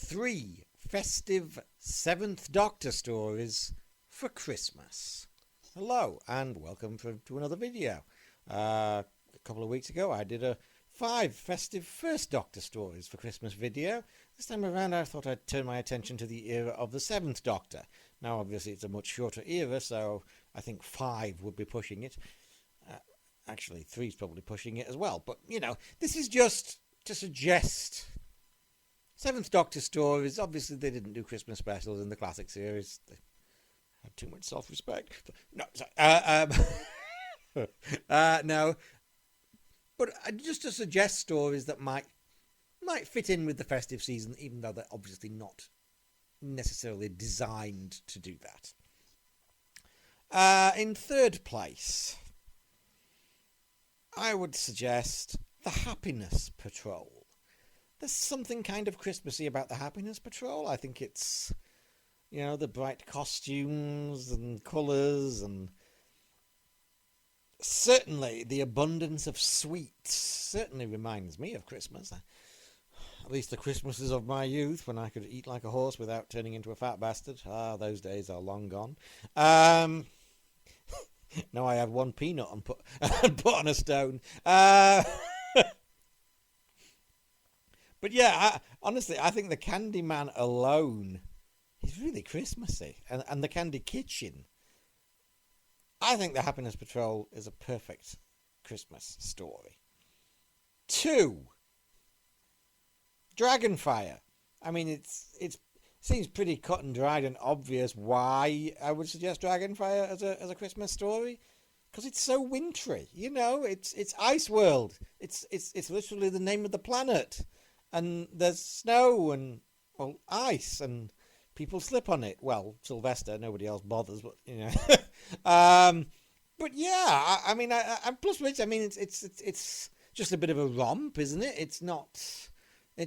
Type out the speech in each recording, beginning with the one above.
3 festive 7th Doctor stories for Christmas. Hello and welcome to another video. A couple of weeks ago I did a 5 festive 1st Doctor stories for Christmas video. This time around I thought I'd turn my attention to the era of the 7th Doctor. Now obviously it's a much shorter era, so I think 5 would be pushing it. Actually 3's probably pushing it as well, but you know, this is just to suggest 7th Doctor stories. Obviously they didn't do Christmas specials in the classic series. They had too much self-respect. No, sorry. No. But just to suggest stories that might fit in with the festive season, even though they're obviously not necessarily designed to do that. In third place, I would suggest the Happiness Patrol. There's something kind of Christmassy about the Happiness Patrol. I think it's, you know, the bright costumes and colours, and certainly the abundance of sweets certainly reminds me of Christmas. At least the Christmases of my youth, when I could eat like a horse without turning into a fat bastard. Ah, those days are long gone. Now I have one peanut and put on a stone. But yeah, honestly, I think the Candyman alone is really Christmassy. And the Candy Kitchen. I think the Happiness Patrol is a perfect Christmas story. 2. Dragonfire. I mean, it seems pretty cut and dried and obvious why I would suggest Dragonfire as a Christmas story. Because it's so wintry, you know. It's Ice World. It's literally the name of the planet. And there's snow and, well, ice, and people slip on it. Well, Sylvester, nobody else bothers, but, you know. But yeah, I mean, plus which, I mean, it's just a bit of a romp, isn't it? It's not, you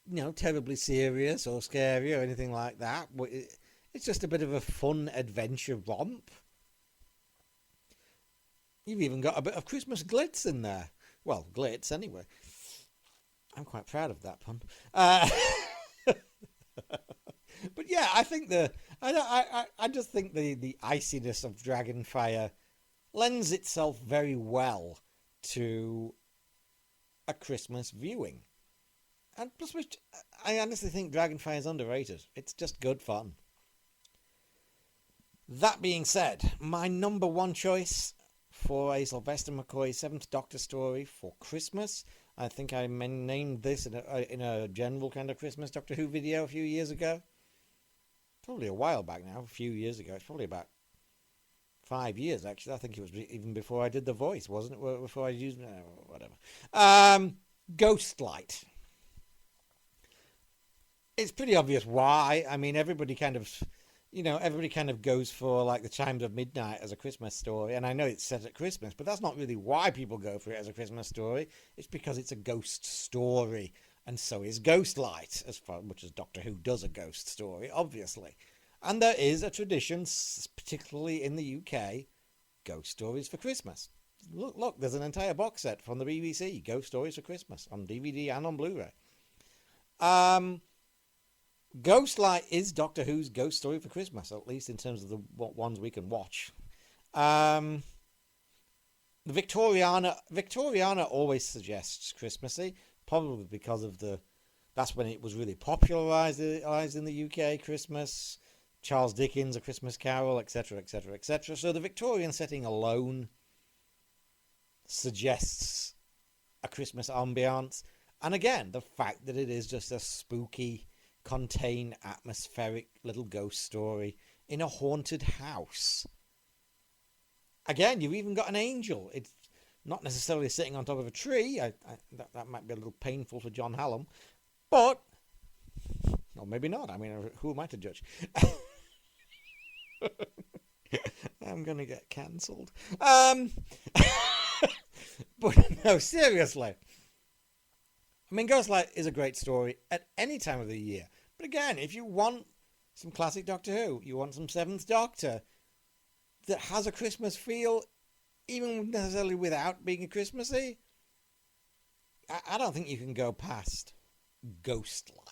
know, terribly serious or scary or anything like that. But it's just a bit of a fun adventure romp. You've even got a bit of Christmas glitz in there. Well, glitz anyway. I'm quite proud of that pun. But yeah, I think I just think the iciness of Dragonfire lends itself very well to a Christmas viewing. And plus, which I honestly think Dragonfire is underrated. It's just good fun. That being said, my number one choice for a Sylvester McCoy 7th Doctor story for Christmas, I think I named this in a general kind of Christmas Doctor Who video a few years ago. Probably a while back now, a few years ago. It's probably about 5 years, actually. I think it was even before I did the voice, wasn't it? Before I used... whatever. Ghostlight. It's pretty obvious why. I mean, everybody kind of goes for, like, The Chimes of Midnight as a Christmas story. And I know it's set at Christmas, but that's not really why people go for it as a Christmas story. It's because it's a ghost story. And so is Ghostlight, as far much as Doctor Who does a ghost story, obviously. And there is a tradition, particularly in the UK, ghost stories for Christmas. Look, there's an entire box set from the BBC, Ghost Stories for Christmas, on DVD and on Blu-ray. Ghostlight is Doctor Who's ghost story for Christmas, at least in terms of the ones we can watch. The Victoriana always suggests Christmassy, probably because of that's when it was really popularised in the UK, Christmas, Charles Dickens, A Christmas Carol, etc., etc., etc. So the Victorian setting alone suggests a Christmas ambiance. And again, the fact that it is just a spooky, contained, atmospheric little ghost story in a haunted house. Again, you've even got an angel. It's not necessarily sitting on top of a tree. That might be a little painful for John Hallam. But, or maybe not. I mean, who am I to judge? I'm going to get cancelled. But no, seriously. I mean, Ghostlight is a great story at any time of the year. But again, if you want some classic Doctor Who, you want some 7th Doctor that has a Christmas feel, even necessarily without being Christmassy, I don't think you can go past Ghostlight.